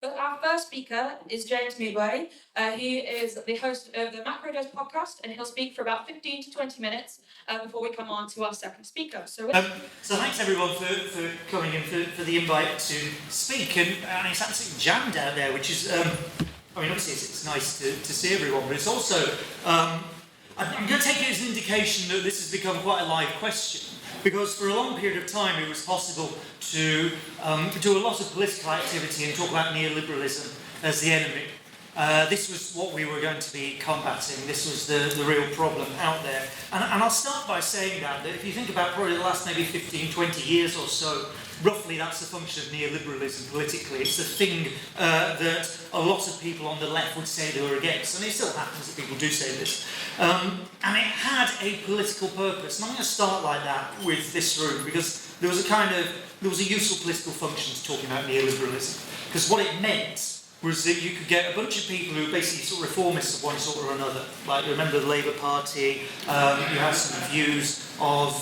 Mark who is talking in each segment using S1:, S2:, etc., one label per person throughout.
S1: But our first speaker is James Meadway. He is the host of the Macro Dose podcast, and he'll speak for about 15 to 20 minutes before we come on to our second speaker. So
S2: thanks everyone for coming in, for the invite to speak. And it's absolutely jammed out there, which is, obviously it's nice to see everyone, but it's also, I'm going to take it as an indication that this has become quite a live question. Because for a long period of time it was possible to do a lot of political activity and talk about neoliberalism as the enemy. This was what we were going to be combating. This was the real problem out there. And I'll start by saying that if you think about probably the last maybe 15, 20 years or so, roughly that's the function of neoliberalism politically. It's the thing that a lot of people on the left would say they were against. And it still happens that people do say this. And it had a political purpose. And I'm going to start like that with this room, because there was a useful political function to talking about neoliberalism. Because what it meant was that you could get a bunch of people who were basically sort of reformists of one sort or another. Like, remember the Labour Party, you had some views of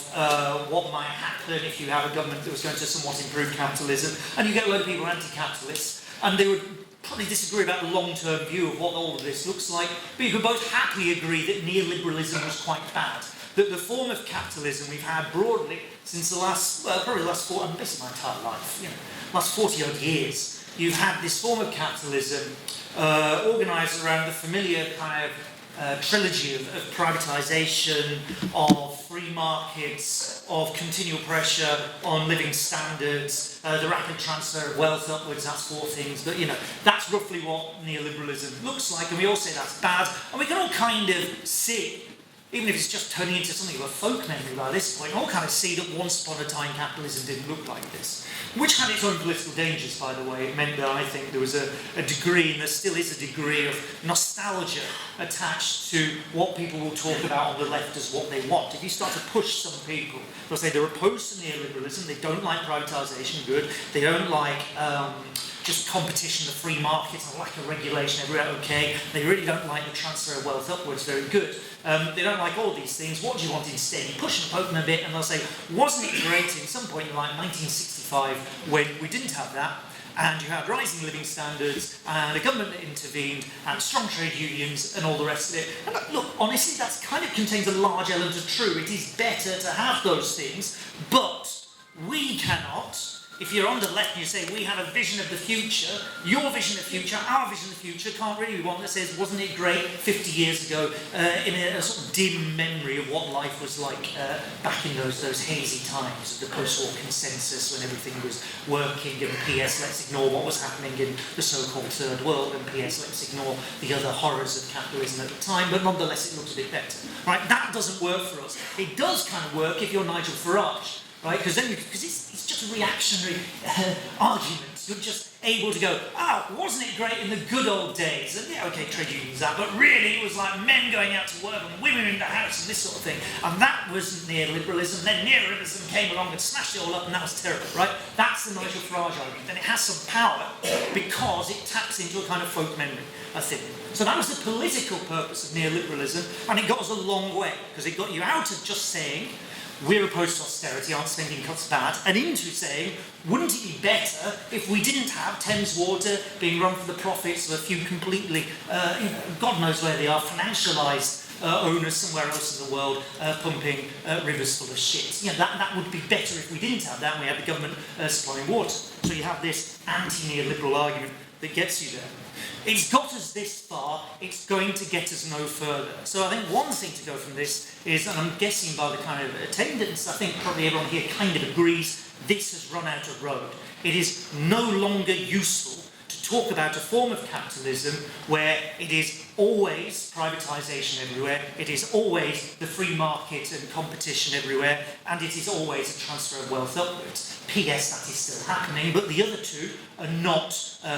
S2: what might happen if you have a government that was going to somewhat improve capitalism, and you get a load of people anti-capitalists, and they would probably disagree about the long-term view of what all of this looks like, but you could both happily agree that neoliberalism was quite bad. That the form of capitalism we've had broadly since the last, probably the last basically my entire life, last 40 odd years, you've had this form of capitalism organised around the familiar kind of trilogy of privatisation, of free markets, of continual pressure on living standards, the rapid transfer of wealth upwards, that's four things, but that's roughly what neoliberalism looks like, and we all say that's bad, and we can all kind of see, even if it's just turning into something of a folk memory by this point, all kind of see that once upon a time capitalism didn't look like this. Which had its own political dangers, by the way. It meant that I think there was a degree, and there still is a degree of nostalgia attached to what people will talk about on the left as what they want. If you start to push some people, they'll say they're opposed to neoliberalism, they don't like privatisation, good, they don't like just competition, the free market, and lack of regulation everywhere, okay. They really don't like the transfer of wealth upwards, very good. They don't like all these things. What do you want instead? You push and poke them a bit, and they'll say, wasn't it great in some point in like 1965 when we didn't have that, and you had rising living standards, and a government that intervened, and strong trade unions, and all the rest of it. And look, honestly, that kind of contains a large element of true. It is better to have those things, but we cannot. If you're on the left and you say, we have a vision of the future, your vision of the future, our vision of the future, can't really be one that says, wasn't it great 50 years ago, in a sort of dim memory of what life was like back in those hazy times of the post-war consensus when everything was working, and P.S. let's ignore what was happening in the so-called third world, and P.S. let's ignore the other horrors of capitalism at the time, but nonetheless it looks a bit better. Right? That doesn't work for us. It does kind of work if you're Nigel Farage. Right? Because it's just a reactionary argument. You're just able to go, wasn't it great in the good old days? And yeah, okay, trade unions that, but really it was like men going out to work and women in the house and this sort of thing. And that wasn't neoliberalism. Then neoliberalism came along and smashed it all up, and that was terrible, right? That's the Nigel Farage argument. And it has some power because it taps into a kind of folk memory, I think. So that was the political purpose of neoliberalism, and it got us a long way, because it got you out of just saying, we're opposed to austerity, aren't spending cuts bad, and into saying, wouldn't it be better if we didn't have Thames Water being run for the profits of a few completely, God knows where they are, financialised owners somewhere else in the world pumping rivers full of shit. That would be better if we didn't have that and we had the government supplying water. So you have this anti-neoliberal argument that gets you there. It's got us this far, it's going to get us no further. So I think one thing to go from this is, and I'm guessing by the kind of attendance, I think probably everyone here kind of agrees, this has run out of road. It is no longer useful to talk about a form of capitalism where it is always privatisation everywhere, it is always the free market and competition everywhere, and it is always a transfer of wealth upwards. P.S. that is still happening, but the other two are not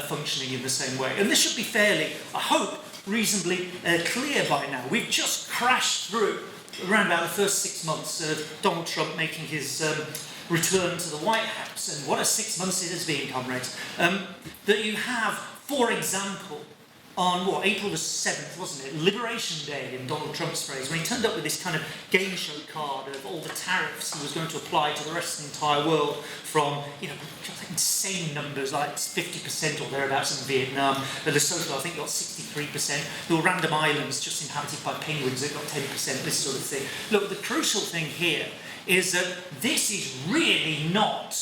S2: functioning in the same way. And this should be fairly, I hope, reasonably clear by now. We've just crashed through around about the first 6 months of Donald Trump making his return to the White House. And what a 6 months it has been, comrades. That you have, for example, on April the 7th, wasn't it? Liberation Day, in Donald Trump's phrase, when he turned up with this kind of game show card of all the tariffs he was going to apply to the rest of the entire world, from insane numbers like 50% or thereabouts in Vietnam. Lesotho, I think, got 63%. There were random islands just inhabited by penguins that got 10%, this sort of thing. Look, the crucial thing here is that this is really not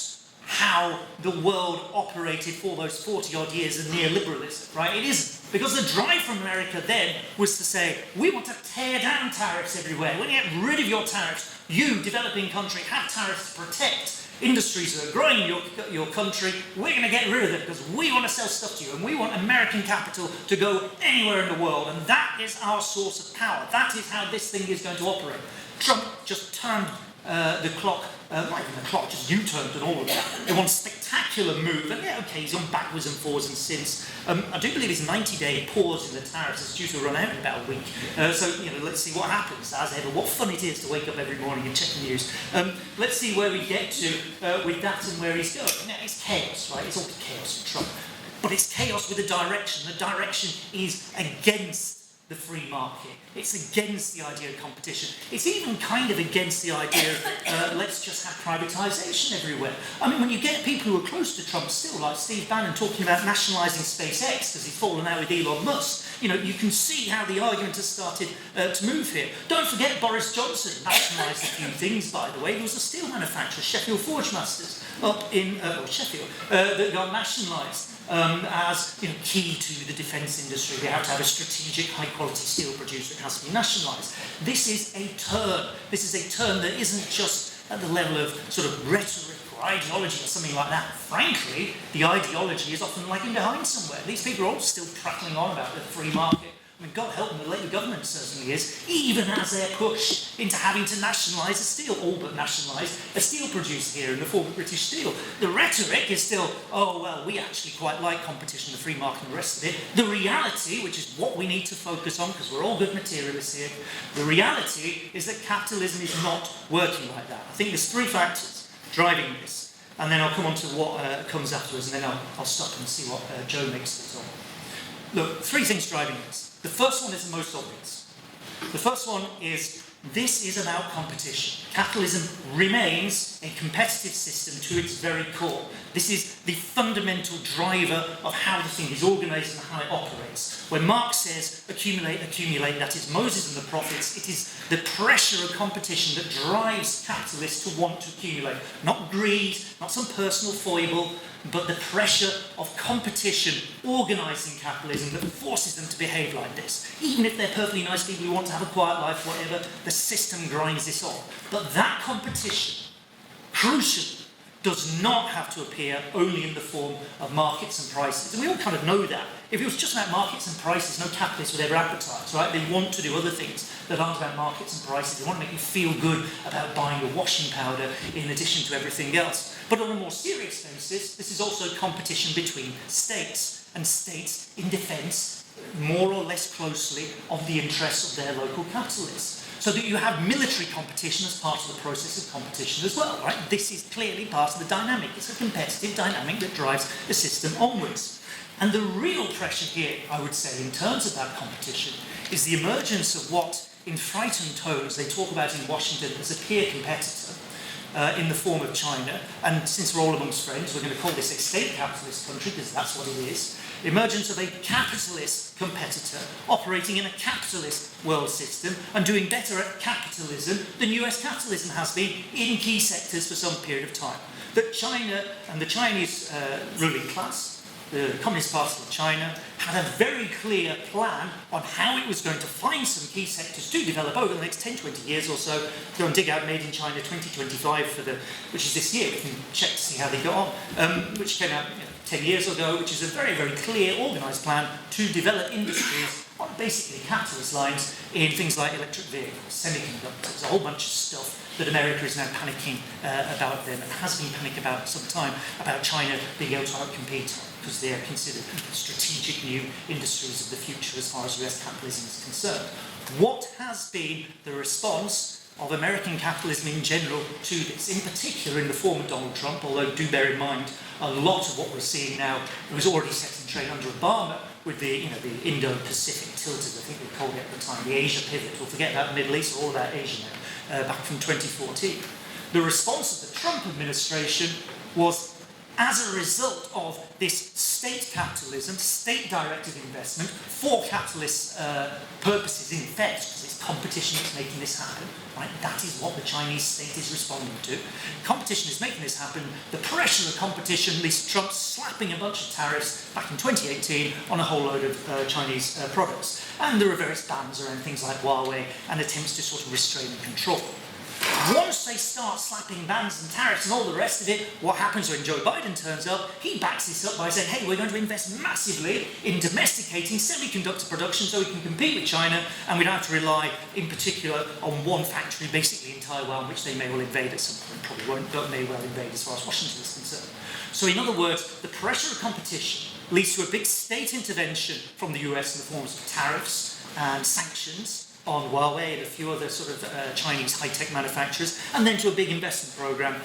S2: how the world operated for those 40-odd years of neoliberalism, right? It isn't. Because the drive from America then was to say, we want to tear down tariffs everywhere. When you get rid of your tariffs, you, developing country, have tariffs to protect industries that are growing in your country. We're going to get rid of them because we want to sell stuff to you, and we want American capital to go anywhere in the world, and that is our source of power. That is how this thing is going to operate. Trump just turned the clock, not even the clock, just U-turned and all of that. In one spectacular move, and yeah, okay, he's gone backwards and forwards and since. I do believe his 90-day pause in the tariffs is due to run out in about a week. So, let's see what happens. As ever, what fun it is to wake up every morning and check the news. Let's see where we get to with that and where he's going. Now, it's chaos, right? It's all chaos for Trump. But it's chaos with a direction. The direction is against the free market. It's against the idea of competition. It's even kind of against the idea of let's just have privatisation everywhere. I mean, when you get people who are close to Trump still, like Steve Bannon talking about nationalising SpaceX because he's fallen out with Elon Musk, you can see how the argument has started to move here. Don't forget Boris Johnson nationalised a few things, by the way. He was a steel manufacturer, Sheffield Forgemasters, up in Sheffield, that got nationalised. As key to the defence industry. We have to have a strategic, high-quality steel producer. It has to be nationalised. This is a turn. This is a turn that isn't just at the level of sort of rhetoric or ideology or something like that. Frankly, the ideology is often lagging behind somewhere. These people are all still prattling on about the free market. I mean, God help them, the Labour government certainly is, even as they're pushed into having to nationalise a steel, all but nationalise a steel producer here in the form of British Steel. The rhetoric is still, oh, well, we actually quite like competition, the free market and the rest of it. The reality, which is what we need to focus on, because we're all good materialists here, the reality is that capitalism is not working like that. I think there's three factors driving this, and then I'll come on to what comes afterwards, and then I'll stop and see what Joe makes of it all. Look, three things driving this. The first one is the most obvious. The first one is this is about competition. Capitalism remains a competitive system to its very core. This is the fundamental driver of how the thing is organised and how it operates. When Marx says accumulate, that is Moses and the prophets, it is the pressure of competition that drives capitalists to want to accumulate. Not greed, not some personal foible, but the pressure of competition organising capitalism that forces them to behave like this. Even if they're perfectly nice people who want to have a quiet life, whatever, the system grinds this on. But that competition, crucially, does not have to appear only in the form of markets and prices. And we all kind of know that. If it was just about markets and prices, no capitalist would ever advertise, right? They want to do other things that aren't about markets and prices. They want to make you feel good about buying your washing powder in addition to everything else. But on a more serious basis, this is also competition between states, and states in defence, more or less closely, of the interests of their local capitalists. So that you have military competition as part of the process of competition as well, right? This is clearly part of the dynamic. It's a competitive dynamic that drives the system onwards. And the real pressure here, I would say, in terms of that competition, is the emergence of what, in frightened tones, they talk about in Washington as a peer competitor in the form of China. And since we're all amongst friends, we're going to call this a state capitalist country, because that's what it is. The emergence of a capitalist competitor operating in a capitalist world system and doing better at capitalism than US capitalism has been in key sectors for some period of time. That China and the Chinese ruling class, the Communist Party of China, had a very clear plan on how it was going to find some key sectors to develop over the next 10, 20 years or so. Go and dig out Made in China 2025, which is this year. We can check to see how they got on, which came out 10 years ago, which is a very, very clear, organised plan to develop industries on basically capitalist lines in things like electric vehicles, semiconductors, a whole bunch of stuff that America is now panicking about them, and has been panicking about for some time, about China being able to outcompete, because they are considered strategic new industries of the future as far as US capitalism is concerned. What has been the response of American capitalism in general to this, in particular in the form of Donald Trump, although do bear in mind a lot of what we're seeing now was already set in train under Obama, with the Indo-Pacific tilted, I think we called it at the time, the Asia pivot. We'll forget about the Middle East, all about Asia now, back from 2014. The response of the Trump administration was, as a result of this state capitalism, state-directed investment for capitalist purposes, in effect, because it's competition that's making this happen, right? That is what the Chinese state is responding to. Competition is making this happen. The pressure of competition leads to Trump slapping a bunch of tariffs back in 2018 on a whole load of Chinese products. And there are various bans around things like Huawei and attempts to sort of restrain and control. Once they start slapping bans and tariffs and all the rest of it, what happens when Joe Biden turns up? He backs this up by saying, hey, we're going to invest massively in domesticating semiconductor production so we can compete with China, and we don't have to rely, in particular, on one factory basically in Taiwan, which they may well invade at some point, probably won't, but may well invade as far as Washington is concerned. So in other words, the pressure of competition leads to a big state intervention from the US in the forms of tariffs and sanctions on Huawei and a few other sort of Chinese high-tech manufacturers, and then to a big investment program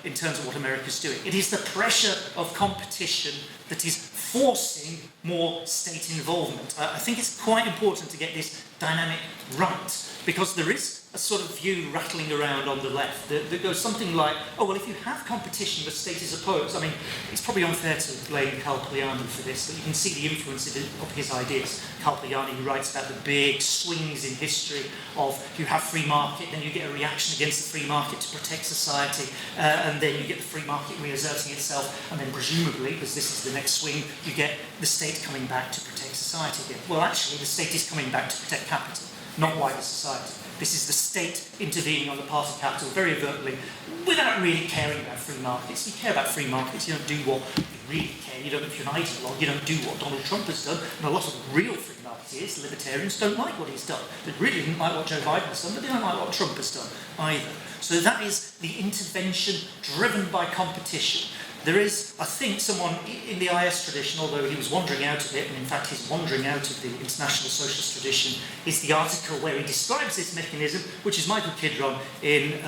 S2: in terms of what America's doing. It is the pressure of competition that is forcing more state involvement. I think it's quite important to get this dynamic right, because there is a sort of view rattling around on the left that goes something like, oh, well, if you have competition but state is opposed, I mean, it's probably unfair to blame Calpliani for this, but you can see the influence of his ideas. Calpliani, who writes about the big swings in history of you have free market, then you get a reaction against the free market to protect society, and then you get the free market reasserting itself, and then presumably, because this is the next swing, you get the state coming back to protect society again. Well, actually, the state is coming back to protect capital, not wider society. This is the state intervening on the part of capital very overtly, without really caring about free markets. You care about free markets, you don't do what you really care. You don't, if you're an ideologue, you don't do what Donald Trump has done. And a lot of real free marketiers, libertarians, don't like what he's done. They really didn't like what Joe Biden has done, but they don't like what Trump has done either. So that is the intervention driven by competition. There is, I think, someone in the IS tradition, although he was wandering out of it, and in fact his wandering out of the international socialist tradition is the article where he describes this mechanism, which is Michael Kidron in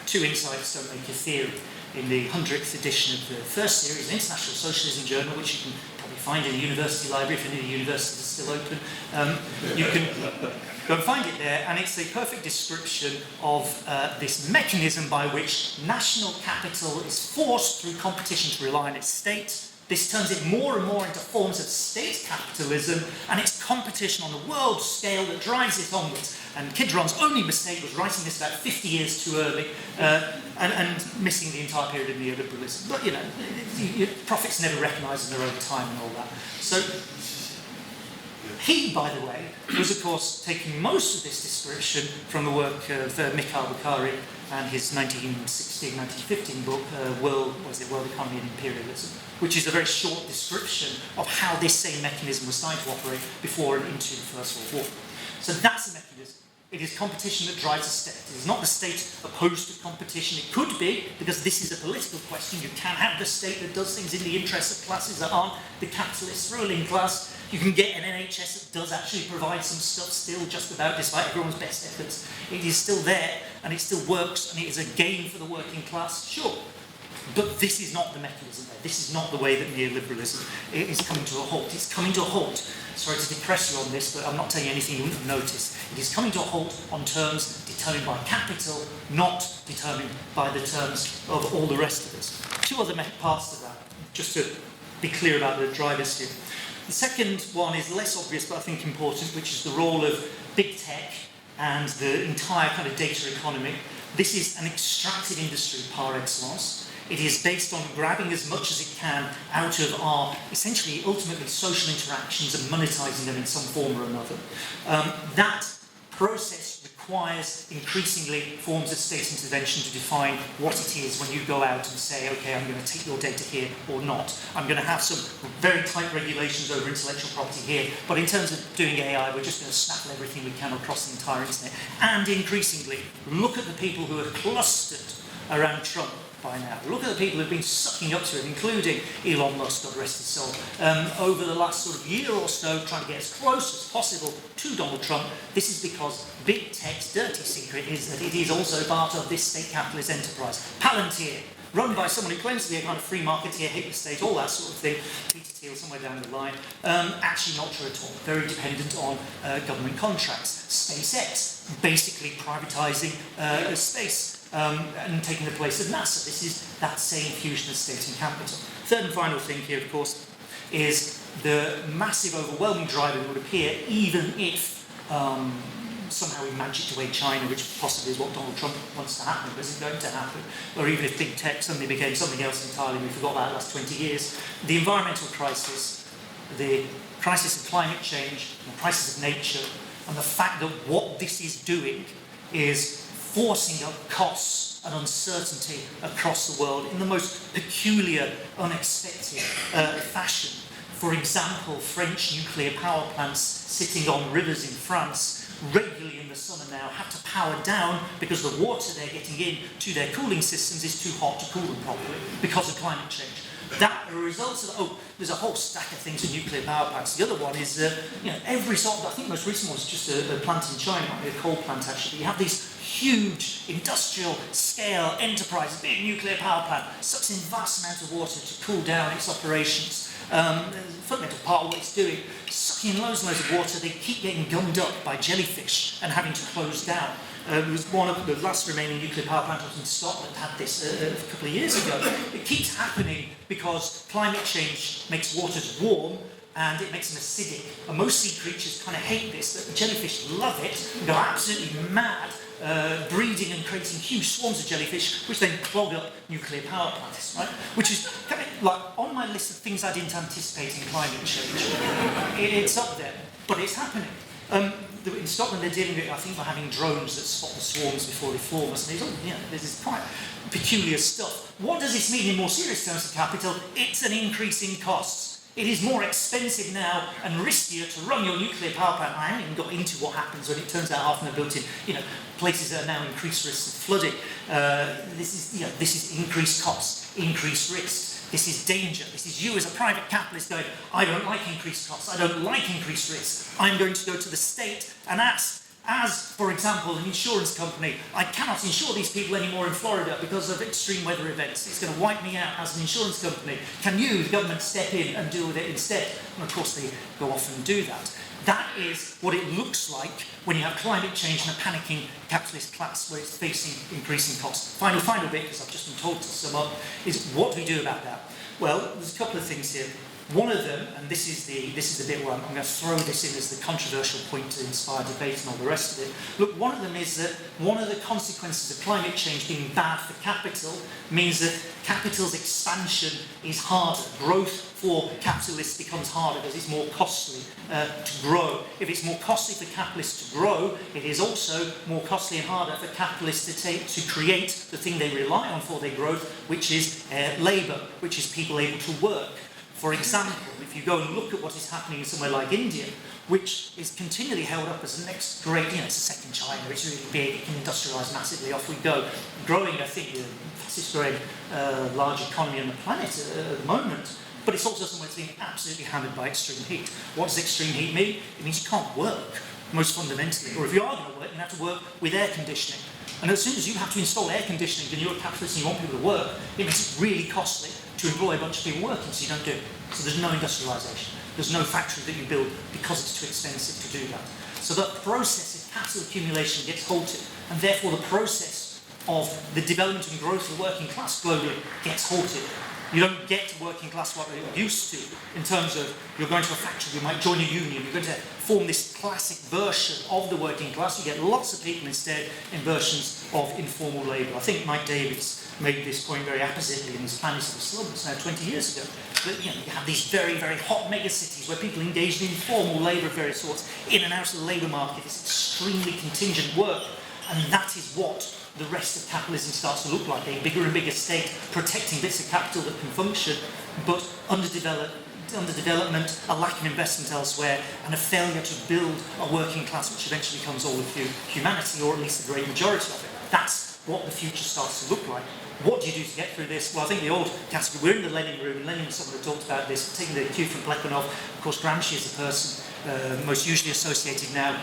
S2: Two Insights Don't Make a Theory, in the 100th edition of the first series, the International Socialism Journal, which you can probably find in the university library if any of the universities are still open. You can go and find it there, and it's a perfect description of this mechanism by which national capital is forced through competition to rely on its state. This turns it more and more into forms of state capitalism, and it's competition on the world scale that drives it onwards. And Kidron's only mistake was writing this about 50 years too early and missing the entire period of neoliberalism. But, you know, profits never recognised in their own time and all that. So he, by the way, was of course taking most of this description from the work of Mikhail Bukhari and his 1916-1915 book, World Economy and Imperialism, which is a very short description of how this same mechanism was starting to operate before and into the First World War. So that's the mechanism. It is competition that drives the state. It is not the state opposed to competition. It could be, because this is a political question. You can have the state that does things in the interests of classes that aren't the capitalist ruling class. You can get an NHS that does actually provide some stuff still, just about, despite everyone's best efforts. It is still there, and it still works, and it is a gain for the working class, sure. But this is not the mechanism there. This is not the way that neoliberalism is coming to a halt. It's coming to a halt. Sorry to depress you on this, but I'm not telling you anything you wouldn't have noticed. It is coming to a halt on terms determined by capital, not determined by the terms of all the rest of us. Two other parts to that, just to be clear about the drivers here. The second one is less obvious, but I think important, which is the role of big tech and the entire kind of data economy. This is an extractive industry par excellence. It is based on grabbing as much as it can out of our, essentially, ultimately social interactions and monetizing them in some form or another. That process requires increasingly forms of state intervention to define what it is when you go out and say, okay, I'm going to take your data here or not. I'm going to have some very tight regulations over intellectual property here, but in terms of doing AI, we're just going to snaffle everything we can across the entire internet. And increasingly, look at the people who are clustered around Trump by now. Look at the people who've been sucking up to it, including Elon Musk, God rest his soul, over the last sort of year or so, trying to get as close as possible to Donald Trump. This is because big tech's dirty secret is that it is also part of this state capitalist enterprise. Palantir, run by someone who claims to be a kind of free marketeer, hate the state, all that sort of thing, Peter Thiel somewhere down the line, actually not true at all. Very dependent on government contracts. SpaceX, basically privatising space and taking the place of NASA. This is that same fusion of state and capital. Third and final thing here, of course, is the massive, overwhelming driver that would appear even if somehow we magicked away China, which possibly is what Donald Trump wants to happen, but isn't going to happen, or even if big tech suddenly became something else entirely, we forgot about the last 20 years. The environmental crisis, the crisis of climate change, the crisis of nature, and the fact that what this is doing is forcing up costs and uncertainty across the world in the most peculiar, unexpected fashion. For example, French nuclear power plants sitting on rivers in France regularly in the summer now have to power down because the water they're getting in to their cooling systems is too hot to cool them properly because of climate change. That results of, there's a whole stack of things in nuclear power plants. The other one is, every sort of, I think the most recent one is just a plant in China, might be a coal plant actually. You have these huge industrial scale enterprises, big nuclear power plant, sucks in vast amounts of water to cool down its operations. The fundamental part of what it's doing, sucking loads and loads of water, they keep getting gummed up by jellyfish and having to close down. It was one of the last remaining nuclear power plants in Scotland had this a couple of years ago. It keeps happening because climate change makes waters warm and it makes them acidic. And most sea creatures kind of hate this, but the jellyfish love it and go absolutely mad, breeding and creating huge swarms of jellyfish, which then clog up nuclear power plants, right? Which is kind of like on my list of things I didn't anticipate in climate change. It's up there, but it's happening. In Scotland, they're dealing with it, I think, by having drones that spot the swarms before they form us. And this is quite peculiar stuff. What does this mean in more serious terms of capital? It's an increase in costs. It is more expensive now and riskier to run your nuclear power plant. I haven't even got into what happens when it turns out half of them are built in, places that are now increased risks of flooding. This is increased costs, increased risks. This is danger. This is you as a private capitalist going, I don't like increased costs. I don't like increased risks. I'm going to go to the state and ask, as, for example, an insurance company, I cannot insure these people anymore in Florida because of extreme weather events. It's going to wipe me out as an insurance company. Can you, the government, step in and deal with it instead? And of course, they go off and do that. That is what it looks like when you have climate change and a panicking capitalist class where it's facing increasing costs. Final bit, because I've just been told to sum up, is what do we do about that? Well, there's a couple of things here. One of them, and this is the bit where I'm going to throw this in as the controversial point to inspire debate and all the rest of it. Look, one of them is that one of the consequences of climate change being bad for capital means that capital's expansion is harder. Growth for capitalists becomes harder because it's more costly to grow. If it's more costly for capitalists to grow, it is also more costly and harder for capitalists to create the thing they rely on for their growth, which is labour, which is people able to work. For example, if you go and look at what is happening in somewhere like India, which is continually held up as the next great, it's a second China, it's really big, it can industrialise massively, off we go. Growing, I think, the fastest growing large economy on the planet at the moment, but it's also somewhere that's being absolutely hammered by extreme heat. What does extreme heat mean? It means you can't work, most fundamentally, or if you are going to work, you have to work with air conditioning. And as soon as you have to install air conditioning and you're a capitalist and you want people to work, it makes it really costly to employ a bunch of people working, so you don't do it. So there's no industrialisation. There's no factory that you build because it's too expensive to do that. So the process of capital accumulation gets halted, and therefore the process of the development and growth of the working class globally gets halted. You don't get to working class what they used to in terms of you're going to a factory, you might join a union, you're going to form this classic version of the working class. You get lots of people instead in versions of informal labour. I think Mike Davies made this point very appositely in his Planet of the Slums now 20 years ago. That you have these very, very hot megacities where people engage in informal labour of various sorts, in and out of the labour market, this extremely contingent work, and that is what the rest of capitalism starts to look like, a bigger and bigger state protecting bits of capital that can function, but underdevelopment, a lack of investment elsewhere, and a failure to build a working class which eventually becomes all of humanity, or at least the great majority of it. That's what the future starts to look like. What do you do to get through this? Well, I think the old category, we're in the Lenin room, and Lenin was someone who talked about this, taking the cue from Plekhanov. Of course, Gramsci is the person most usually associated now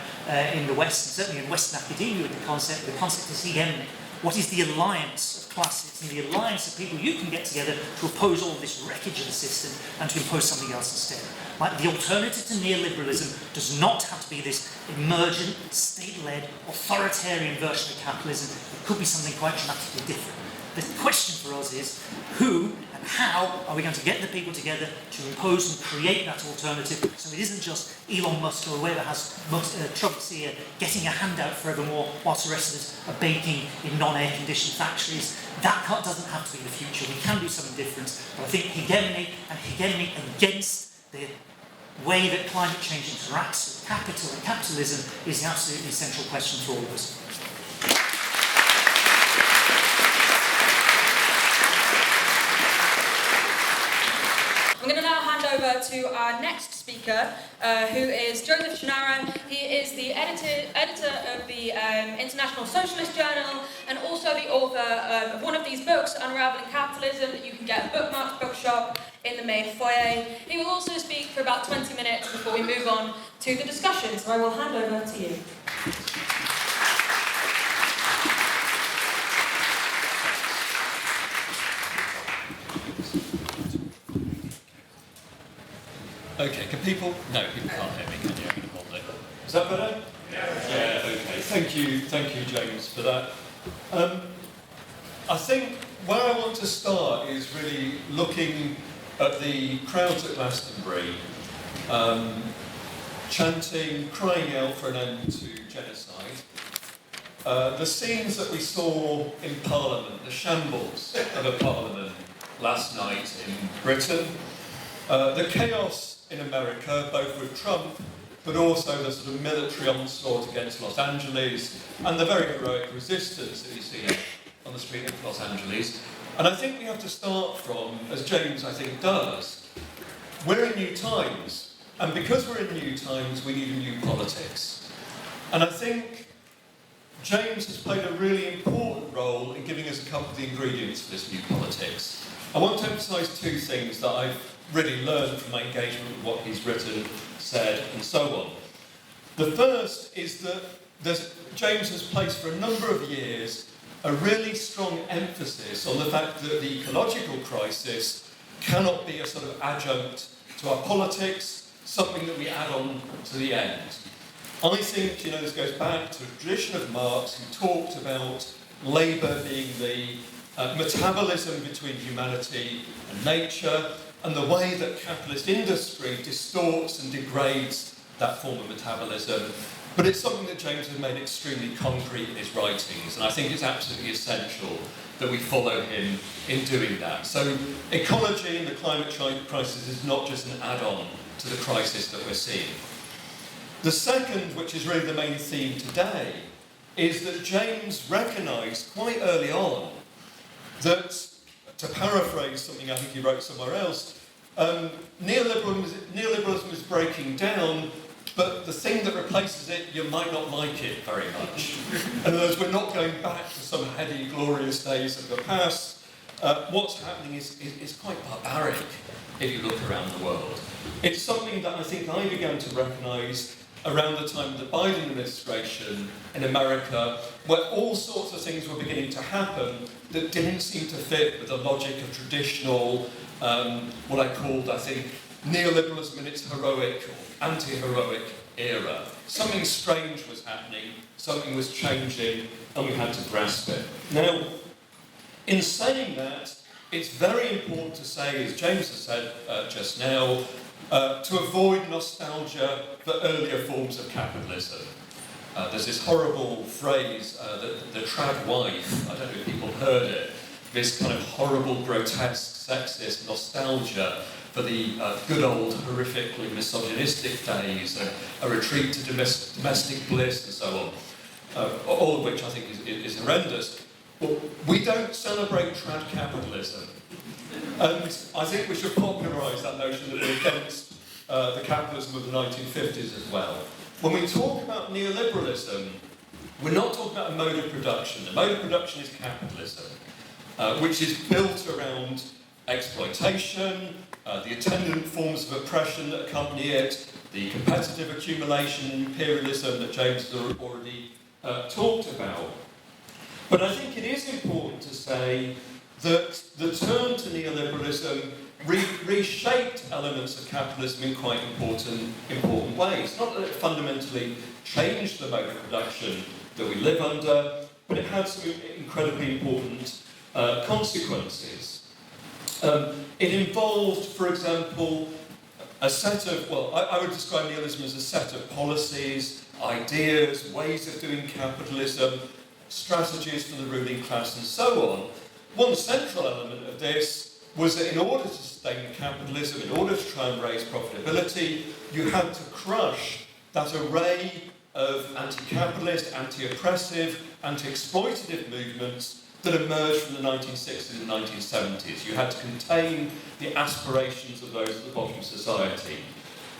S2: in the West, and certainly in Western academia with the concept is hegemony. What is the alliance of classes and the alliance of people you can get together to oppose all this wreckage of the system and to impose something else instead? Like, the alternative to neoliberalism does not have to be this emergent, state-led, authoritarian version of capitalism. It could be something quite dramatically different. The question for us is, who and how are we going to get the people together to impose and create that alternative, so it isn't just Elon Musk or whoever has Trump's ear getting a handout forevermore whilst the rest of us are baking in non-air conditioned factories. That doesn't have to be the future. We can do something different. But I think hegemony and hegemony against the way that climate change interacts with capital and capitalism is the absolutely essential question for all of us.
S1: I'm going to now hand over to our next speaker, who is Joseph Choonara. He is the editor of the International Socialist Journal and also the author of one of these books, Unraveling Capitalism, that you can get at Bookmarks Bookshop in the main foyer. He will also speak for about 20 minutes before we move on to the discussion, so I will hand over to you.
S3: Okay, can people? No, people can't hear me, can you? I'm going to hold it. Is that better? Yeah, okay. Thank you, James, for that. I think where I want to start is really looking at the crowds at Glastonbury, chanting, crying out for an end to genocide. The scenes that we saw in Parliament, the shambles of a Parliament last night in Britain, the chaos in America, both with Trump, but also the sort of military onslaught against Los Angeles, and the very heroic resistance that you see on the street of Los Angeles. And I think we have to start from, as James I think does, we're in new times, and because we're in new times, we need a new politics. And I think James has played a really important role in giving us a couple of the ingredients for this new politics. I want to emphasise two things that I've really learned from my engagement with what he's written, said, and so on. The first is that James has placed for a number of years a really strong emphasis on the fact that the ecological crisis cannot be a sort of adjunct to our politics, something that we add on to the end. I think, this goes back to a tradition of Marx, who talked about labour being the metabolism between humanity and nature, and the way that capitalist industry distorts and degrades that form of metabolism. But it's something that James has made extremely concrete in his writings, and I think it's absolutely essential that we follow him in doing that. So ecology and the climate crisis is not just an add-on to the crisis that we're seeing. The second, which is really the main theme today, is that James recognised quite early on that, to paraphrase something I think he wrote somewhere else, neoliberalism is breaking down, but the thing that replaces it, you might not like it very much. In other words, we're not going back to some heady, glorious days of the past. What's happening is quite barbaric if you look around the world. It's something that I think I began to recognise around the time of the Biden administration in America, where all sorts of things were beginning to happen that didn't seem to fit with the logic of traditional, what I called, I think, neoliberalism in its heroic or anti-heroic era. Something strange was happening, something was changing, and we had to grasp it. Now, in saying that, it's very important to say, as James has said just now, to avoid nostalgia for earlier forms of capitalism. There's this horrible phrase, the trad wife, I don't know if people heard it, this kind of horrible, grotesque, sexist nostalgia for the good old, horrifically misogynistic days, a retreat to domestic bliss and so on, all of which I think is horrendous. But we don't celebrate trad capitalism. And I think we should popularise that notion that we're against the capitalism of the 1950s as well. When we talk about neoliberalism, we're not talking about a mode of production. The mode of production is capitalism, which is built around exploitation, the attendant forms of oppression that accompany it, the competitive accumulation and imperialism that James has already talked about. But I think it is important to say that the turn to neoliberalism reshaped elements of capitalism in quite important ways. Not that it fundamentally changed the mode of production that we live under, but it had some incredibly important consequences. It involved, for example, a set of, well, I would describe nihilism as a set of policies, ideas, ways of doing capitalism, strategies for the ruling class, and so on. One central element of this was that in order to sustain capitalism, in order to try and raise profitability, you had to crush that array of anti-capitalist, anti-oppressive, anti-exploitative movements that emerged from the 1960s and 1970s. You had to contain the aspirations of those at the bottom of society.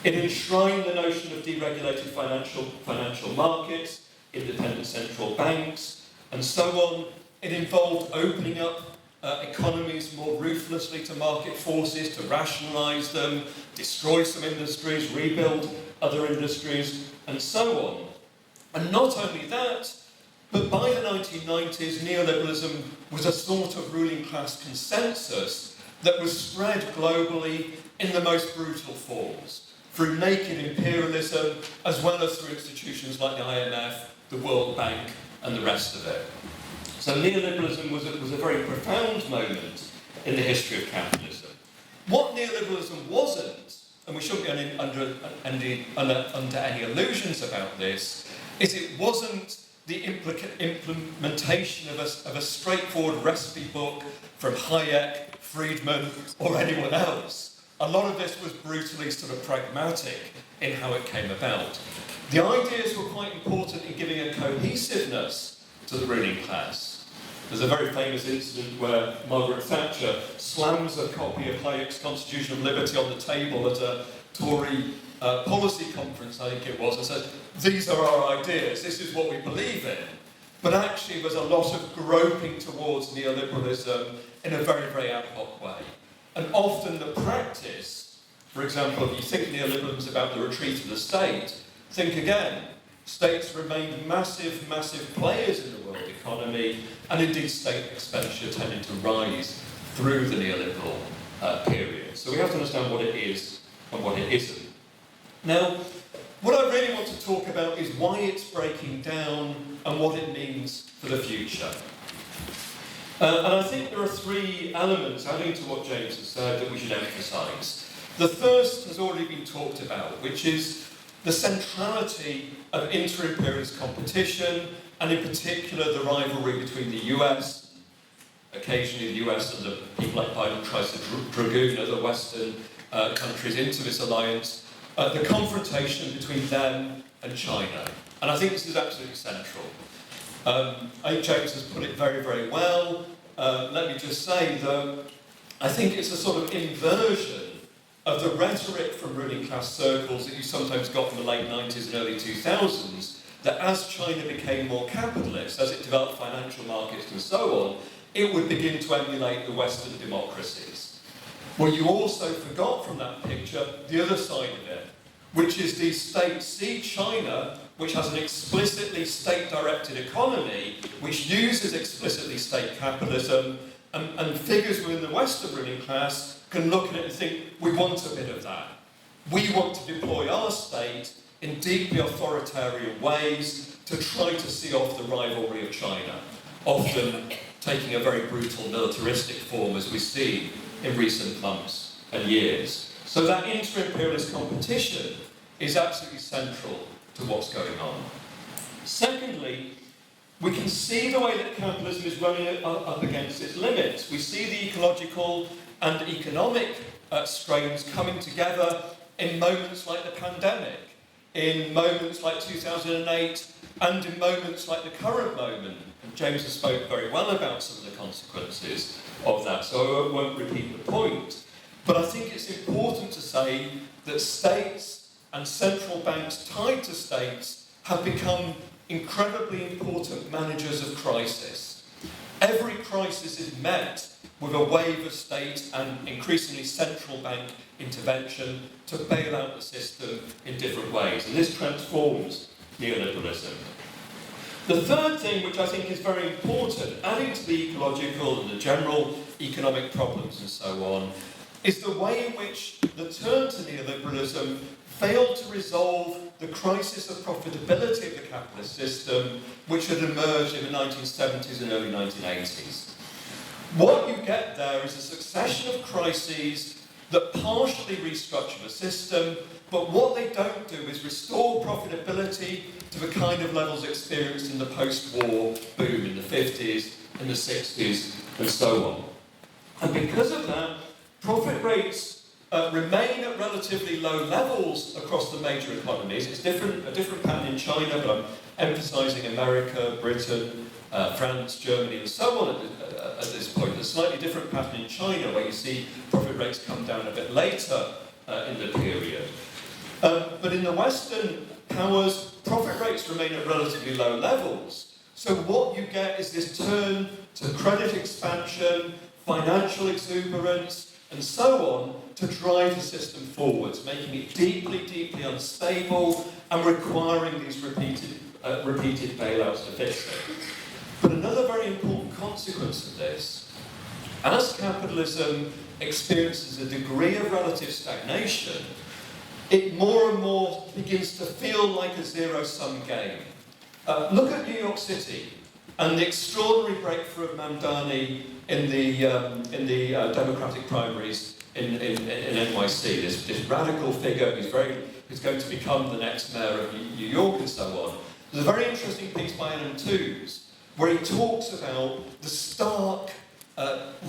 S3: It enshrined the notion of deregulated financial markets, independent central banks, and so on. It involved opening up economies more ruthlessly to market forces, to rationalise them, destroy some industries, rebuild other industries, and so on. And not only that, but by the 1990s, neoliberalism was a sort of ruling class consensus that was spread globally in the most brutal forms, through naked imperialism, as well as through institutions like the IMF, the World Bank, and the rest of it. So neoliberalism was a very profound moment in the history of capitalism. What neoliberalism wasn't, and we shouldn't be under any illusions about this, is it wasn't the implementation of a straightforward recipe book from Hayek, Friedman, or anyone else. A lot of this was brutally sort of pragmatic in how it came about. The ideas were quite important in giving a cohesiveness to the ruling class. There's a very famous incident where Margaret Thatcher slams a copy of Hayek's Constitution of Liberty on the table at a Tory policy conference, I think it was, and said, "These are our ideas, this is what we believe in." But actually there's a lot of groping towards neoliberalism in a very, very ad hoc way. And often the practice, for example, if you think neoliberalism is about the retreat of the state, think again. States remained massive, massive players in the world economy, and indeed state expenditure tended to rise through the neoliberal period. So we have to understand what it is and what it isn't. Now, what I really want to talk about is why it's breaking down and what it means for the future. And I think there are three elements, adding to what James has said, that we should emphasise. The first has already been talked about, which is the centrality of inter-imperialist competition, and in particular the rivalry between the US, occasionally the US and the people like Biden tries to dragoon other Western countries into this alliance, the confrontation between them and China. And I think this is absolutely central. I think James has put it very, very well. Let me just say that I think it's a sort of inversion of the rhetoric from ruling class circles that you sometimes got in the late 90s and early 2000s, that as China became more capitalist, as it developed financial markets and so on, it would begin to emulate the Western democracies. Well, you also forgot from that picture the other side of it, which is these states see China, which has an explicitly state-directed economy, which uses explicitly state capitalism, and figures within the Western ruling class can look at it and think, we want a bit of that. We want to deploy our state in deeply authoritarian ways to try to see off the rivalry of China, often taking a very brutal militaristic form, as we see in recent months and years. So that inter-imperialist competition is absolutely central to what's going on. Secondly, we can see the way that capitalism is running up against its limits. We see the ecological and economic strains coming together in moments like the pandemic, in moments like 2008, and in moments like the current moment. And James has spoken very well about some of the consequences of that, so I won't repeat the point. But I think it's important to say that states and central banks tied to states have become incredibly important managers of crisis. Every crisis is met with a wave of state and increasingly central bank intervention to bail out the system in different ways. And this transforms neoliberalism. The third thing, which I think is very important, adding to the ecological and the general economic problems and so on, is the way in which the turn to neoliberalism failed to resolve the crisis of profitability of the capitalist system, which had emerged in the 1970s and early 1980s. What you get there is a succession of crises that partially restructure the system, but what they don't do is restore profitability to the kind of levels experienced in the post-war boom in the 50s, in the 60s, and so on. And because of that, profit rates remain at relatively low levels across the major economies. It's a different pattern in China, but I'm emphasising America, Britain, France, Germany, and so on at this point. There's a slightly different pattern in China, where you see profit rates come down a bit later in the period. But in the Western powers, profit rates remain at relatively low levels. So what you get is this turn to credit expansion, financial exuberance, and so on, to drive the system forwards, making it deeply, deeply unstable and requiring these repeated bailouts to fix it. But another very important consequence of this, as capitalism experiences a degree of relative stagnation, it more and more begins to feel like a zero-sum game. Look at New York City and the extraordinary breakthrough of Mamdani in the Democratic primaries in NYC. This radical figure who's going to become the next mayor of New York and so on. There's a very interesting piece by Adam Tooze where he talks about the stark,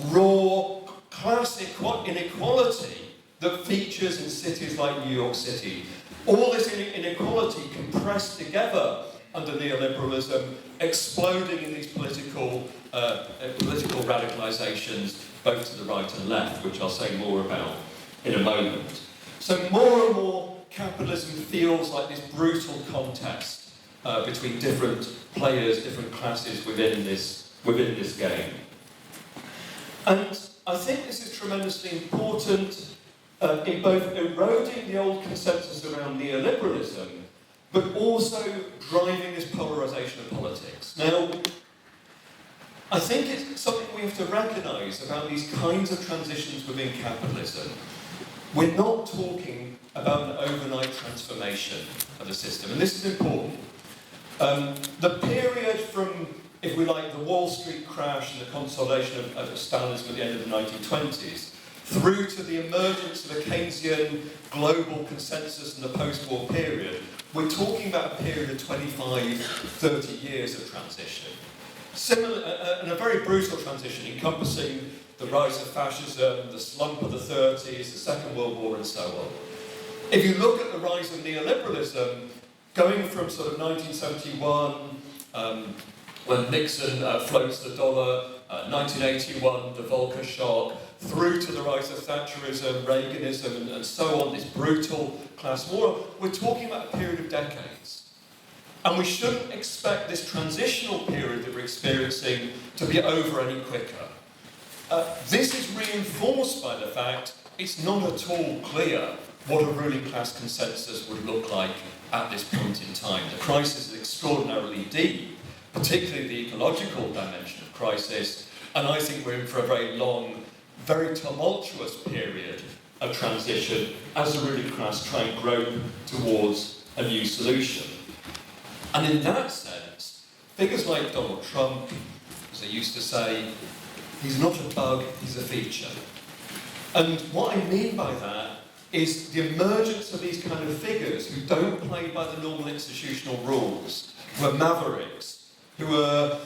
S3: raw, classic inequality that features in cities like New York City. All this inequality compressed together under neoliberalism, exploding in these political radicalisations, both to the right and left, which I'll say more about in a moment. So more and more, capitalism feels like this brutal contest between different players, different classes within this game. And I think this is tremendously important in both eroding the old consensus around neoliberalism, but also driving this polarisation of politics. Now, I think it's something we have to recognise about these kinds of transitions within capitalism. We're not talking about an overnight transformation of the system, and this is important. The period from, if we like, the Wall Street crash and the consolidation of Stalinism at the end of the 1920s, through to the emergence of a Keynesian global consensus in the post-war period, we're talking about a period of 25, 30 years of transition. Similar, and a very brutal transition, encompassing the rise of fascism, the slump of the 30s, the Second World War, and so on. If you look at the rise of neoliberalism, going from sort of 1971, when Nixon floats the dollar, 1981, the Volcker shock, through to the rise of Thatcherism, Reaganism, and so on, this brutal class war, we're talking about a period of decades. And we shouldn't expect this transitional period that we're experiencing to be over any quicker. This is reinforced by the fact it's not at all clear what a ruling class consensus would look like at this point in time. The crisis is extraordinarily deep, particularly the ecological dimension of crisis, and I think we're in for a very long, very tumultuous period of transition as the ruling class try and grope towards a new solution. And in that sense, figures like Donald Trump, as they used to say, he's not a bug, he's a feature. And what I mean by that is the emergence of these kind of figures who don't play by the normal institutional rules, who are mavericks, who are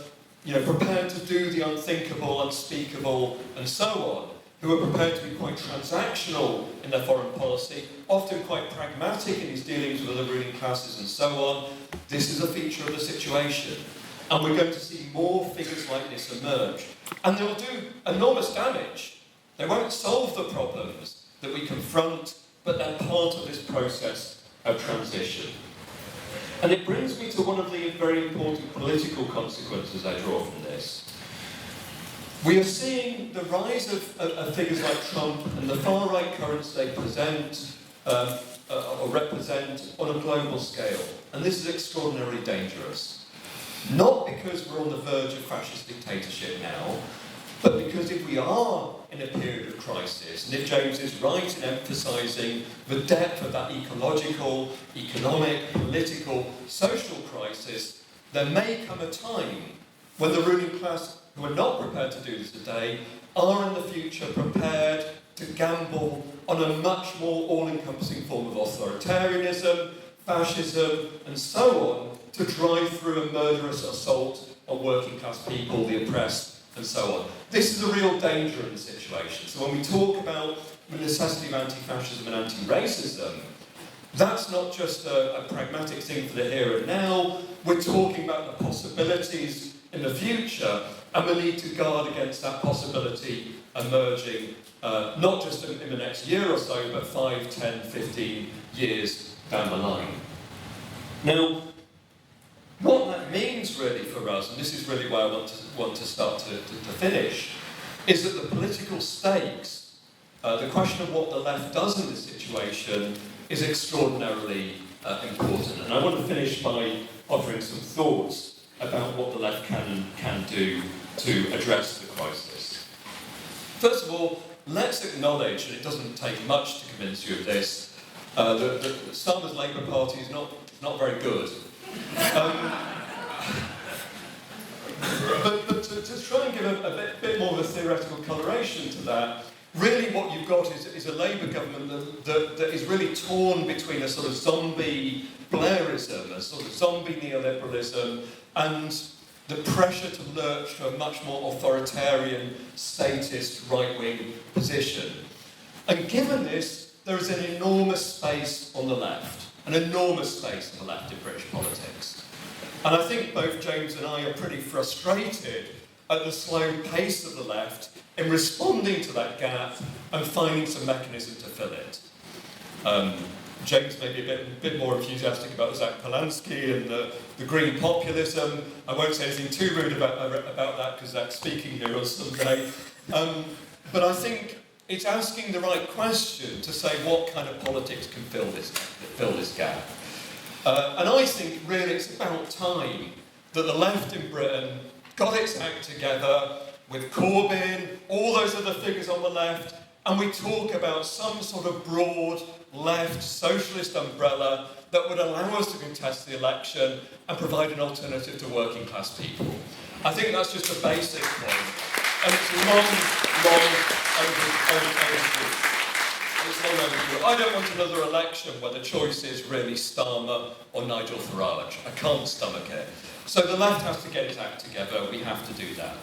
S3: prepared to do the unthinkable, unspeakable, and so on, who are prepared to be quite transactional in their foreign policy, often quite pragmatic in his dealings with other ruling classes and so on. This is a feature of the situation. And we're going to see more figures like this emerge. And they'll do enormous damage. They won't solve the problems that we confront, but they're part of this process of transition. And it brings me to one of the very important political consequences I draw from this. We are seeing the rise of figures like Trump and the far-right currents they present or represent on a global scale. And this is extraordinarily dangerous. Not because we're on the verge of fascist dictatorship now, but because if we are in a period of crisis, and if James is right in emphasising the depth of that ecological, economic, political, social crisis, there may come a time when the ruling class, who are not prepared to do this today, are in the future prepared to gamble on a much more all-encompassing form of authoritarianism, fascism, and so on, to drive through a murderous assault on working class people, the oppressed, and so on. This is a real danger in the situation. So when we talk about the necessity of anti-fascism and anti-racism, that's not just a pragmatic thing for the here and now. We're talking about the possibilities in the future, and we need to guard against that possibility emerging not just in the next year or so, but 5, 10, 15 years down the line. Now, what that means really for us, and this is really where I want to start to finish, is that the political stakes, the question of what the left does in this situation, is extraordinarily important. And I want to finish by offering some thoughts about what the left can do to address the crisis. First of all, let's acknowledge, and it doesn't take much to convince you of this, that Starmer's Labour Party is not very good. But to try and give a bit more of a theoretical coloration to that, really what you've got is a Labour government that is really torn between a sort of zombie Blairism, a sort of zombie neoliberalism, and the pressure to lurch to a much more authoritarian, statist, right-wing position. And given this, there is an enormous space on the left, an enormous space on the left in British politics. And I think both James and I are pretty frustrated at the slow pace of the left in responding to that gap and finding some mechanism to fill it. James may be a bit more enthusiastic about Zach Polanski and the green populism. I won't say anything too rude about that because Zach's speaking here on Sunday. But I think it's asking the right question to say what kind of politics can fill this gap. And I think really it's about time that the left in Britain got its act together with Corbyn, all those other figures on the left, and we talk about some sort of broad left socialist umbrella that would allow us to contest the election and provide an alternative to working class people. I think that's just a basic point. And it's long overdue. I don't want another election where the choice is really Starmer or Nigel Farage. I can't stomach it. So the left has to get its act together. We have to do that.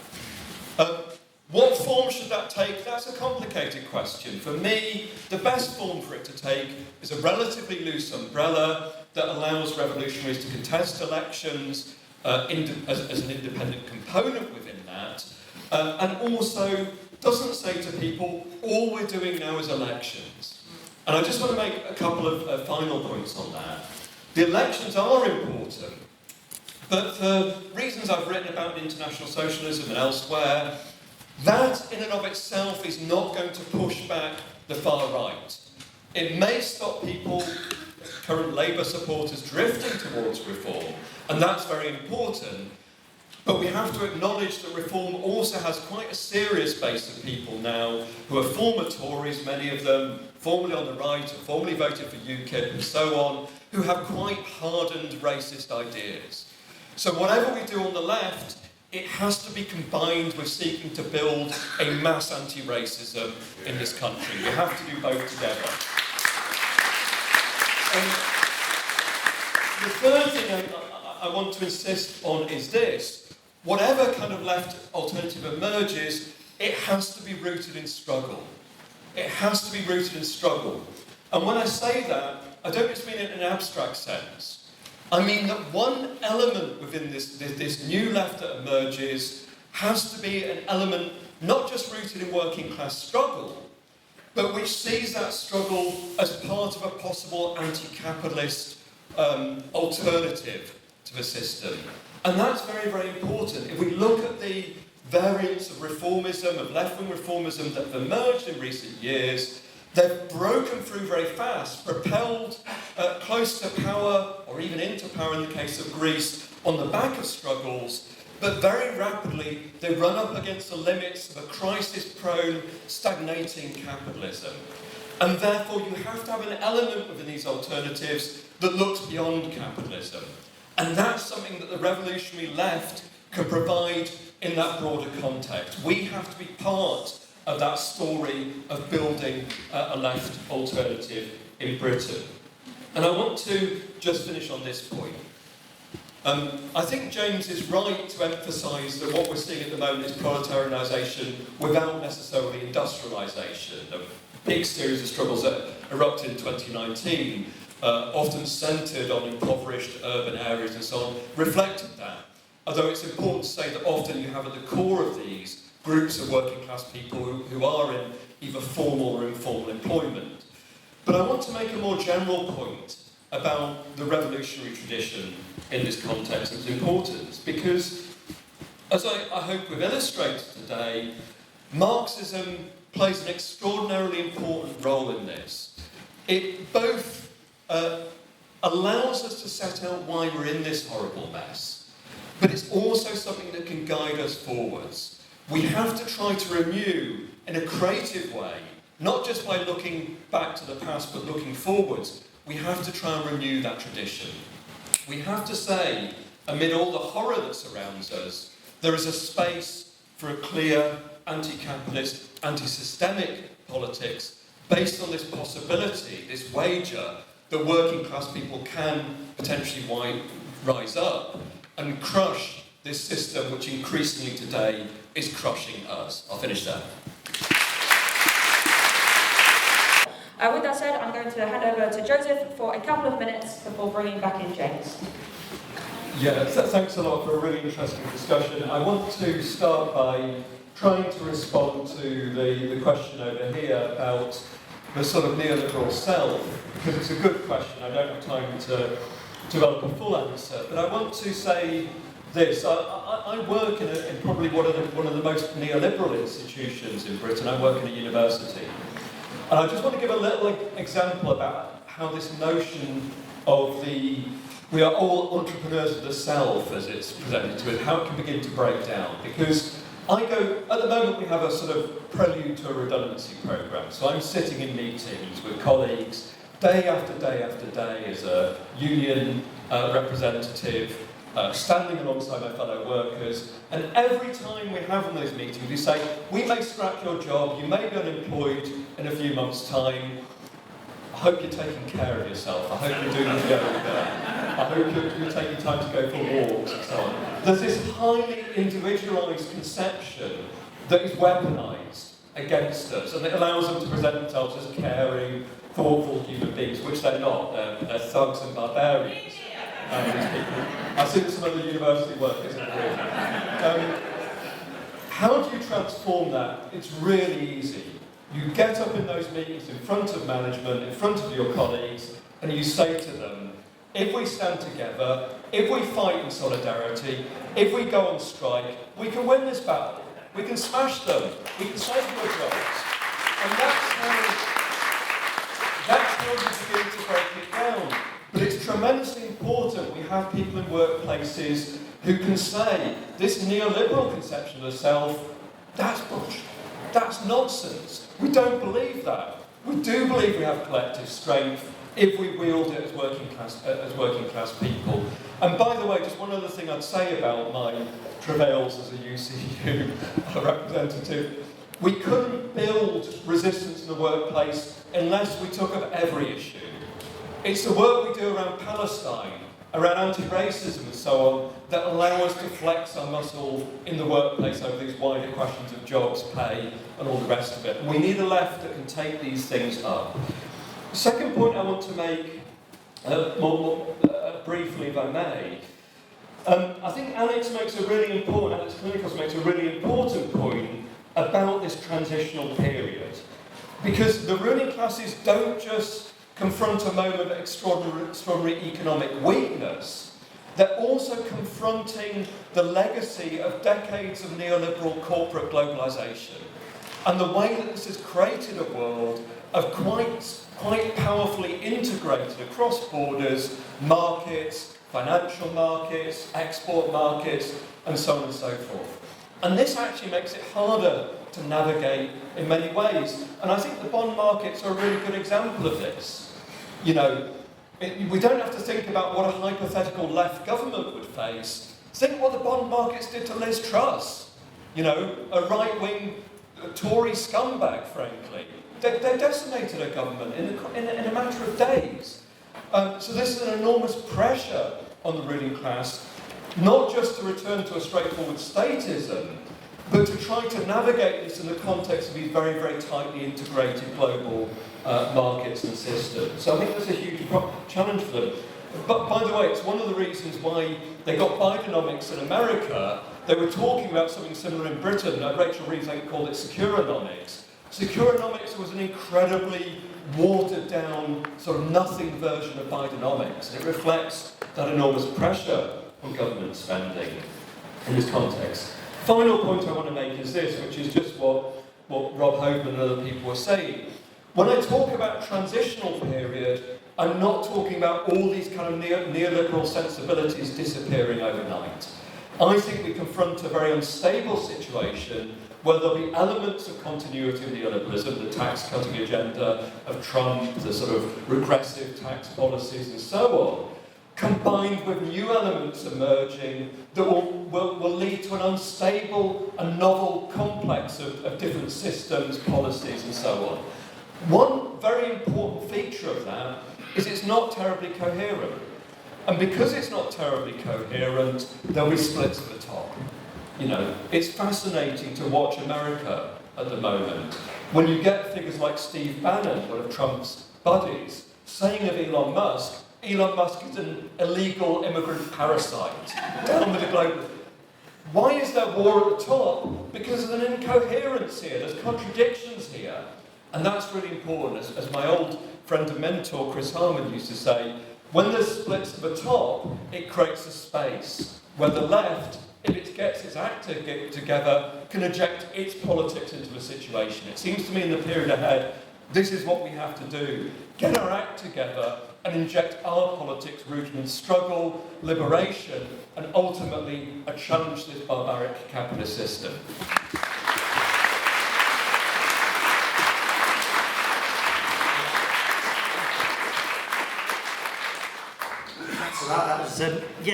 S3: What form should that take? That's a complicated question. For me, the best form for it to take is a relatively loose umbrella that allows revolutionaries to contest elections as an independent component within that, and also doesn't say to people, all we're doing now is elections. And I just want to make a couple of final points on that. The elections are important, but for reasons I've written about in international socialism and elsewhere, that in and of itself is not going to push back the far right. It may stop people, current Labour supporters, drifting towards reform, and that's very important. But we have to acknowledge that reform also has quite a serious base of people now who are former Tories, many of them formerly on the right, or formerly voted for UKIP and so on, who have quite hardened racist ideas. So whatever we do on the left, it has to be combined with seeking to build a mass anti-racism in this country. We have to do both together. The third thing I want to insist on is this. Whatever kind of left alternative emerges, it has to be rooted in struggle. It has to be rooted in struggle. And when I say that, I don't just mean it in an abstract sense. I mean that one element within this new left that emerges has to be an element not just rooted in working class struggle, but which sees that struggle as part of a possible anti-capitalist alternative to the system. And that's very, very important. If we look at the variants of reformism, of left-wing reformism that have emerged in recent years, they've broken through very fast, propelled close to power, or even into power in the case of Greece, on the back of struggles, but very rapidly they run up against the limits of a crisis-prone, stagnating capitalism. And therefore you have to have an element within these alternatives that looks beyond capitalism. And that's something that the revolutionary left can provide in that broader context. We have to be part of that story of building a left alternative in Britain. And I want to just finish on this point. I think James is right to emphasise that what we're seeing at the moment is proletarianisation without necessarily industrialisation. A big series of struggles that erupted in 2019, often centred on impoverished urban areas and so on, reflected that. Although it's important to say that often you have at the core of these groups of working class people who are in either formal or informal employment. But I want to make a more general point about the revolutionary tradition in this context and its importance, because, as I hope we've illustrated today, Marxism plays an extraordinarily important role in this. It both allows us to set out why we're in this horrible mess, but it's also something that can guide us forwards. We have to try to renew in a creative way, not just by looking back to the past, but looking forwards. We have to try and renew that tradition. We have to say, amid all the horror that surrounds us, there is a space for a clear anti-capitalist, anti-systemic politics based on this possibility, this wager, that working class people can potentially rise up and crush this system which increasingly today is crushing us. I'll finish there.
S1: With that said, I'm going to hand over to Joseph for a couple of minutes before bringing back in James.
S3: Yeah, thanks a lot for a really interesting discussion. I want to start by trying to respond to the question over here about the sort of neoliberal self, because it's a good question. I don't have time to develop a full answer, but I want to say this. I work in probably one of the most neoliberal institutions in Britain. I work in a university. And I just want to give a little example about how this notion of we are all entrepreneurs of the self, as it's presented to us, how it can begin to break down. Because at the moment we have a sort of prelude to a redundancy programme. So I'm sitting in meetings with colleagues day after day after day as a union representative, standing alongside my fellow workers, and every time we have one of those meetings, we say, we may scrap your job, you may be unemployed in a few months' time. I hope you're taking care of yourself. I hope you're doing yoga. I hope you're taking time to go for walks and so on. There's this highly individualised conception that is weaponised against us, and it allows them to present themselves as caring, thoughtful human beings, which they're not. They're thugs and barbarians. These people. I think some of the university work isn't real. How do you transform that? It's really easy. You get up in those meetings in front of management, in front of your colleagues, and you say to them, if we stand together, if we fight in solidarity, if we go on strike, we can win this battle. We can smash them. We can save your jobs. And that's how you begin to break it down. But it's tremendously important we have people in workplaces who can say, this neoliberal conception of the self, that's bullshit. That's nonsense. We don't believe that. We do believe we have collective strength if we wield it as working class people. And by the way, just one other thing I'd say about my travails as a UCU representative, we couldn't build resistance in the workplace unless we took up every issue. It's the work we do around Palestine, around anti-racism and so on, that allow us to flex our muscle in the workplace over these wider questions of jobs, pay, and all the rest of it. And we need a left that can take these things up. The second point I want to make, more briefly if I may, I think Alex makes a really important point about this transitional period. Because the ruling classes don't just confront a moment of extraordinary economic weakness, they're also confronting the legacy of decades of neoliberal corporate globalisation and the way that this has created a world of quite powerfully integrated across borders, markets, financial markets, export markets, and so on and so forth. And this actually makes it harder to navigate in many ways. And I think the bond markets are a really good example of this. You know, we don't have to think about what a hypothetical left government would face. Think what the bond markets did to Liz Truss. You know, a right-wing Tory scumbag, frankly. They decimated a government in a matter of days. So this is an enormous pressure on the ruling class, not just to return to a straightforward statism, but to try to navigate this in the context of these very, very tightly integrated global markets and systems. So I think there's a huge challenge for them. But by the way, it's one of the reasons why they got Bidenomics in America. They were talking about something similar in Britain. Rachel Reeves, I think, called it Securonomics. Securonomics was an incredibly watered down, sort of nothing version of Bidenomics. And it reflects that enormous pressure on government spending in this context. Final point I want to make is this, which is just what Rob Hogan and other people were saying. When I talk about transitional period, I'm not talking about all these kind of neoliberal sensibilities disappearing overnight. I think we confront a very unstable situation where there'll be elements of continuity of neoliberalism, the tax-cutting agenda of Trump, the sort of regressive tax policies and so on, combined with new elements emerging that will lead to an unstable and novel complex of different systems, policies and so on. One very important feature of that is it's not terribly coherent. And because it's not terribly coherent, there'll be splits at the top. You know, it's fascinating to watch America at the moment. When you get figures like Steve Bannon, one of Trump's buddies, saying of Elon Musk is an illegal immigrant parasite, down with the global. Why is there war at the top? Because there's an incoherence here, there's contradictions here. And that's really important. As my old friend and mentor, Chris Harman, used to say, when there's splits at the top, it creates a space where the left, if it gets its act together, can inject its politics into the situation. It seems to me in the period ahead, this is what we have to do. Get our act together and inject our politics rooted in struggle, liberation, and ultimately a challenge to this barbaric capitalist system.
S2: Thanks for that. That was,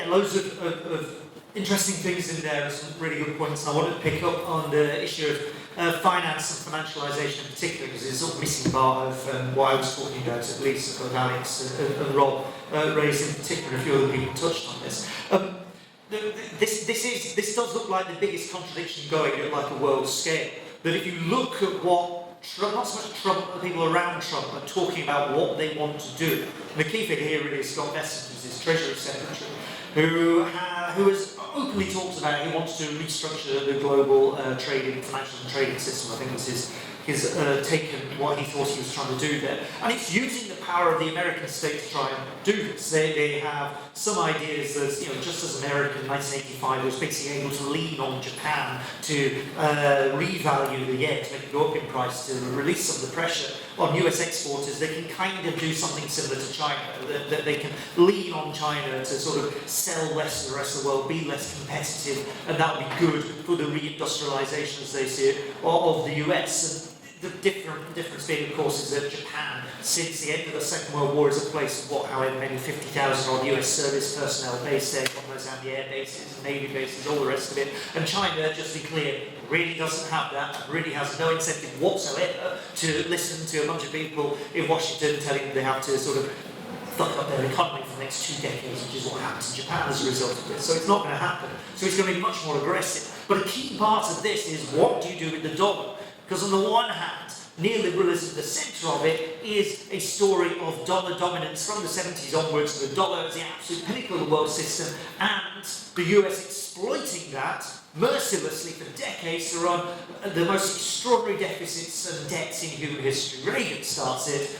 S2: loads of interesting things in there, some really good points. And I wanted to pick up on the issue of finance and financialisation in particular, because it's a sort of missing part of what I was talking about, at least, of Alex and Rob raised in particular, a few other people touched on this. This does look like the biggest contradiction going at like a world scale. That if you look at what Trump, not so much Trump, but the people around Trump are talking about what they want to do. And the key figure here really is Scott Bessent, who's his Treasury Secretary, who has openly talked about he wants to restructure the global financial and trading system. I think was his take on what he thought he was trying to do there. And it's using the power of the American state to try and do this. They have some ideas that, just as America in 1985 was basically able to lean on Japan to revalue the yen, to make it go up in price, to release some of the pressure on US exporters, they can kind of do something similar to China, that they can lean on China to sort of sell less to the rest of the world, be less competitive, and that would be good for the reindustrialization, as they see it, of the US. And the difference being, of course, is that Japan, since the end of the Second World War, is a place of however many 50,000 odd US service personnel based there, on those and the air bases, Navy bases, all the rest of it. And China, just to be clear, really doesn't have that, really has no incentive whatsoever to listen to a bunch of people in Washington telling them they have to sort of fuck up their economy for the next 2 decades, which is what happens in Japan as a result of this. So it's not going to happen. So it's going to be much more aggressive. But a key part of this is, what do you do with the dollar? Because on the one hand, neoliberalism, the centre of it, is a story of dollar dominance from the 70s onwards. The dollar is the absolute pinnacle of the world system, and the US exploiting that mercilessly for decades to run the most extraordinary deficits and debts in human history. Reagan starts it,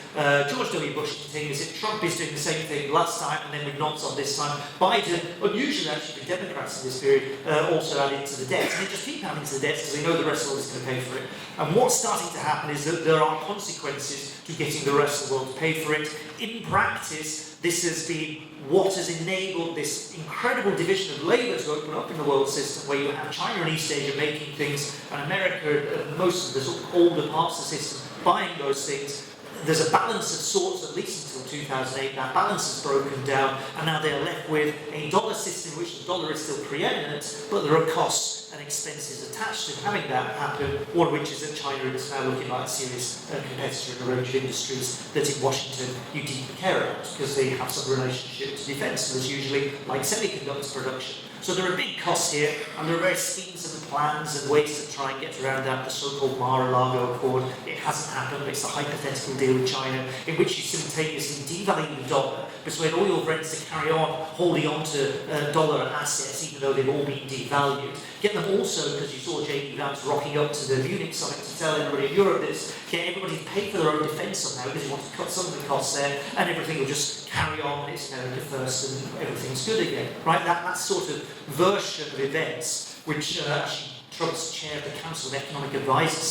S2: George W. Bush continues it, Trump is doing the same thing last time, and then with nonce on this time. Biden, unusually actually for Democrats in this period, also added to the debts. And they just keep adding to the debts because they know the rest of the world is going to pay for it. And what's starting to happen is that there are consequences to getting the rest of the world to pay for it. In practice, this has been what has enabled this incredible division of labour to open up in the world system, where you have China and East Asia making things, and America and most of the sort of older parts of the system buying those things. There's a balance of sorts, at least until 2008. That balance has broken down, and now they're left with a dollar system in which the dollar is still preeminent, but there are costs and expenses attached to having that happen, one of which is that China is now looking like a serious competitor in a range of industries that in Washington you deeply care about, because they have some relationship to defence, and there's usually like semiconductor production. So there are big costs here, and there are various schemes and plans and ways to try and get around that, the so-called Mar-a-Lago Accord. It hasn't happened, it's a hypothetical deal with China in which you simultaneously devalue the dollar, persuade all your friends to carry on holding on to dollar assets even though they've all been devalued. Get them also, because you saw J.D. Vance rocking up to the Munich summit to tell everybody in Europe this, get everybody to pay for their own defence somehow because you want to cut some of the costs there, and everything will just carry on its America first and everything's good again. Right? That sort of version of events, which actually Trump's chair of the Council of Economic Advisors,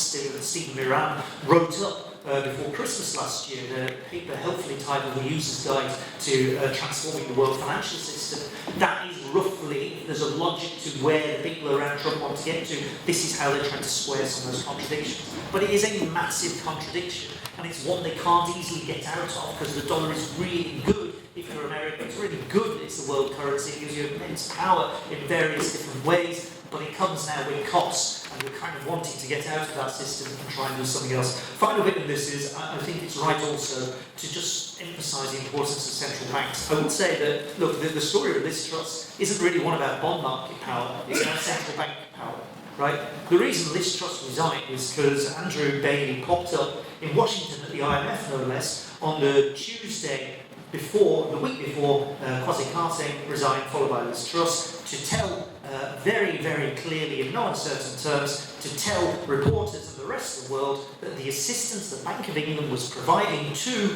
S2: Stephen Miran, wrote up before Christmas last year, the paper helpfully titled The User's Guide to Transforming the World Financial System. That is roughly, there's a logic to where the people around Trump want to get to. This is how they're trying to square some of those contradictions. But it is a massive contradiction, and it's one they can't easily get out of, because the dollar is really good if you're American. It's really good that it's the world currency. It gives you immense power in various different ways, but it comes now with costs, and we're kind of wanting to get out of that system and try and do something else. Final bit of this is, I think it's right also to just emphasise the importance of central banks. I would say that, look, the story of Liz Truss isn't really one about bond market power, it's about central bank power, right? The reason Liz Truss resigned was because Andrew Bailey popped up in Washington at the IMF, no less, on the Tuesday before, the week before Kwasi Kwarteng resigned, followed by Liz Truss, to tell very, very clearly, in no uncertain terms, to tell reporters and the rest of the world that the assistance the Bank of England was providing to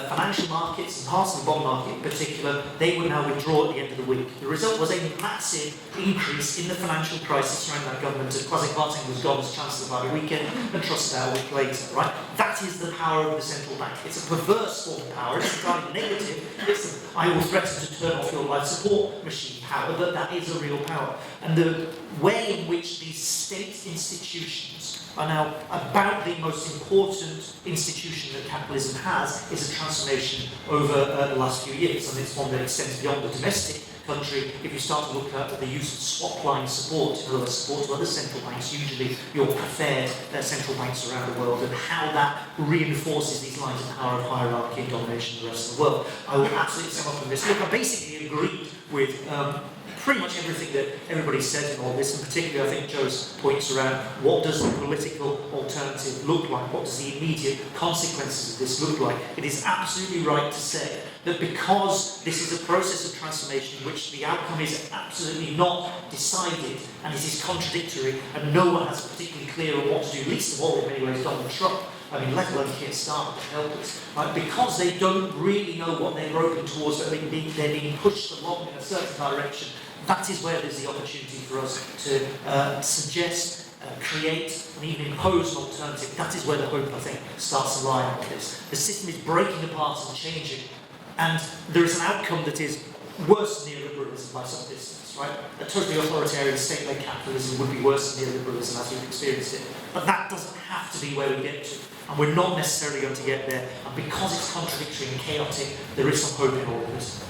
S2: financial markets and parts of the bond market in particular, they would now withdraw at the end of the week. The result was a massive increase in the financial crisis around that government. Kwasi Kwarteng was gone as Chancellor by the weekend, and Truss about a week later, right? That is the power of the central bank. It's a perverse form of power, it's entirely negative. It's I will threaten to turn off your life support machine power, but that is a real power. And the way in which these state institutions are now about the most important institution that capitalism has is a transformation over the last few years, and it's one that extends beyond the domestic country. If you start to look at the use of swap line support, in other words, support to other central banks, usually your preferred central banks around the world, and how that reinforces these lines of power of hierarchy and domination of the rest of the world. I would absolutely sum up on this. Look, I basically agree with pretty much everything that everybody said in all this, and particularly I think Joe's points around what does the political alternative look like, what does the immediate consequences of this look like. It is absolutely right to say that because this is a process of transformation in which the outcome is absolutely not decided and it is contradictory and no one has a particularly clear on what to do, least of all in many ways Donald Trump, I mean, let alone Keir Starmer to help us, right? Because they don't really know what they're groping towards, but they're being pushed along in a certain direction. That is where there's the opportunity for us to suggest, create, and even impose an alternative. That is where the hope, I think, starts to lie on this. The system is breaking apart and changing, and there is an outcome that is worse than neoliberalism by some distance, right? A totally authoritarian state-led capitalism would be worse than neoliberalism as we've experienced it. But that doesn't have to be where we get to, and we're not necessarily going to get there. And because it's contradictory and chaotic, there is some hope in all of this.